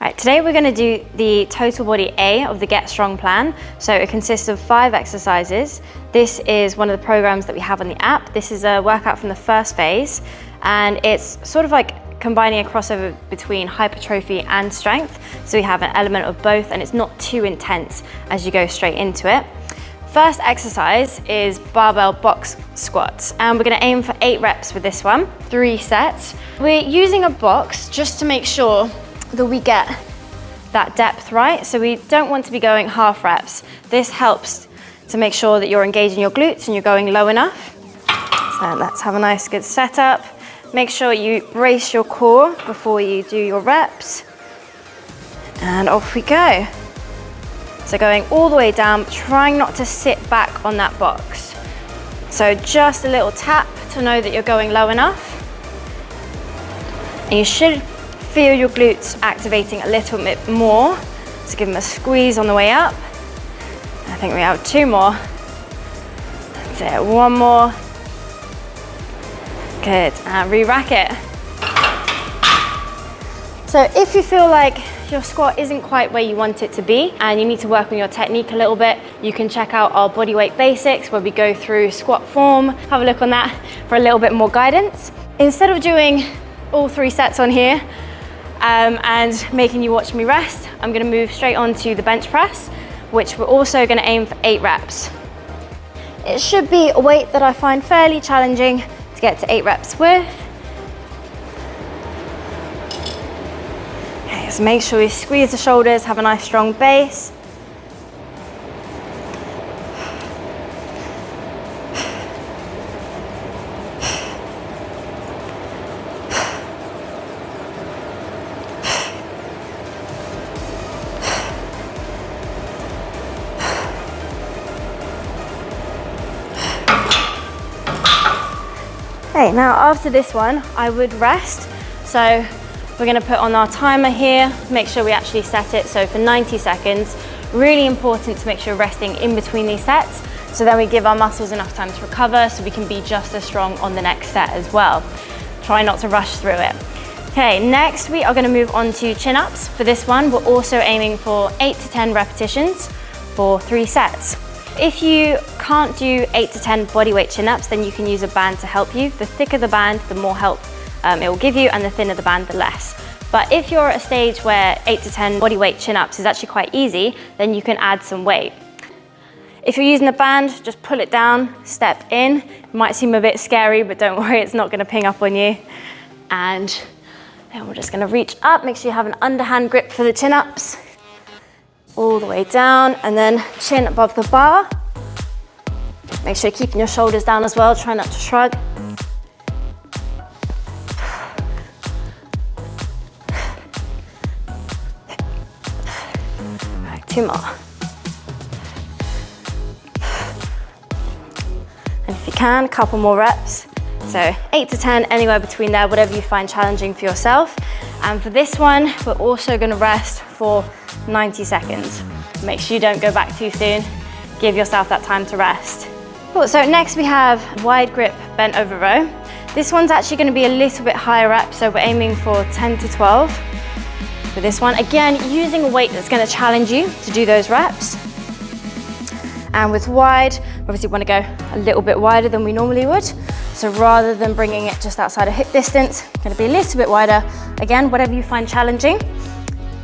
Right, today we're going to do the total body A of the Get Strong plan. So it consists of 5 exercises. This is one of the programs that we have on the app. This is a workout from the first phase, and it's sort of like combining a crossover between hypertrophy and strength. So we have an element of both, and it's not too intense as you go straight into it. First exercise is barbell box squats, and we're going to aim for 8 reps with this one, 3 sets. We're using a box just to make sure that we get that depth right. So we don't want to be going half reps. This helps to make sure that you're engaging your glutes and you're going low enough. So let's have a nice good setup. Make sure you brace your core before you do your reps. And off we go. So going all the way down, trying not to sit back on that box. So just a little tap to know that you're going low enough. And you should feel your glutes activating a little bit more. So give them a squeeze on the way up. I think we have 2 more. That's it, 1 more. Good, and re-rack it. So if you feel like your squat isn't quite where you want it to be and you need to work on your technique a little bit, you can check out our bodyweight basics where we go through squat form. Have a look on that for a little bit more guidance. Instead of doing all 3 sets on here and making you watch me rest, I'm going to move straight on to the bench press, which we're also going to aim for 8 reps. It should be a weight that I find fairly challenging to get to 8 reps with. Okay, so make sure we squeeze the shoulders, have a nice strong base. Okay, now after this one, I would rest. So we're going to put on our timer here, make sure we actually set it. So for 90 seconds, really important to make sure we're resting in between these sets. So then we give our muscles enough time to recover so we can be just as strong on the next set as well. Try not to rush through it. Okay, next we are going to move on to chin-ups. For this one, we're also aiming for 8 to 10 repetitions for 3 sets. If you can't do 8 to 10 bodyweight chin-ups, then you can use a band to help you. The thicker the band, the more help it will give you, and the thinner the band, the less. But if you're at a stage where 8 to 10 bodyweight chin-ups is actually quite easy, then you can add some weight. If you're using a band, just pull it down, step in. It might seem a bit scary, but don't worry, it's not going to ping up on you. And then we're just going to reach up, make sure you have an underhand grip for the chin-ups. All the way down, and then chin above the bar. Make sure you're keeping your shoulders down as well, try not to shrug. Right, 2 more. And if you can, a couple more reps. So 8 to 10, anywhere between there, whatever you find challenging for yourself. And for this one, we're also going to rest for 90 seconds. Make sure you don't go back too soon. Give yourself that time to rest. Cool, so next we have wide grip bent over row. This one's actually going to be a little bit higher up, so we're aiming for 10 to 12 for this one. Again, using a weight that's going to challenge you to do those reps. And with wide, obviously want to go a little bit wider than we normally would. So rather than bringing it just outside of hip distance, going to be a little bit wider. Again, whatever you find challenging.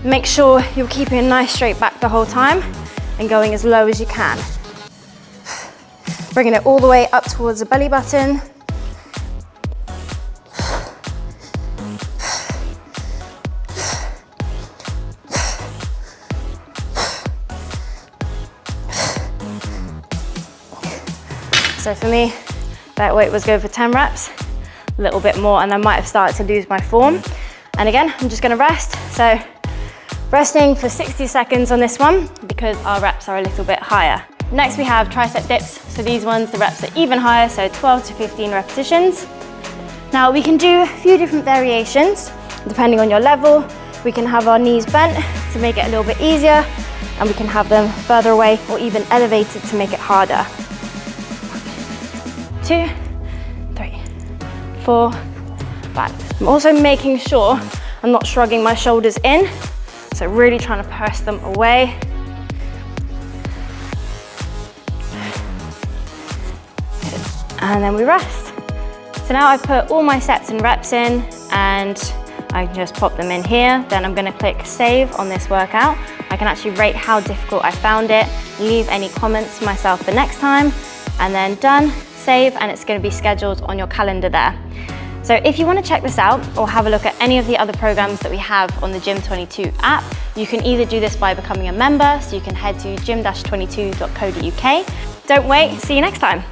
Make sure you're keeping a nice straight back the whole time and going as low as you can. Bringing it all the way up towards the belly button. So for me, that weight was go for 10 reps, a little bit more, and I might have started to lose my form. And again, I'm just going to rest. So resting for 60 seconds on this one because our reps are a little bit higher. Next we have tricep dips. So these ones, the reps are even higher, so 12 to 15 repetitions. Now we can do a few different variations depending on your level. We can have our knees bent to make it a little bit easier, and we can have them further away or even elevated to make it harder. 2, 3, 4, 5. I'm also making sure I'm not shrugging my shoulders in. So So really trying to press them away. And then we rest. So now I've put all my sets and reps in, and I can just pop them in here. Then I'm gonna click save on this workout. I can actually rate how difficult I found it, leave any comments for myself for next time, and then done, save, and it's gonna be scheduled on your calendar there. So if you want to check this out or have a look at any of the other programs that we have on the GYM-22 app, you can either do this by becoming a member, so you can head to gym-22.co.uk. Don't wait, see you next time.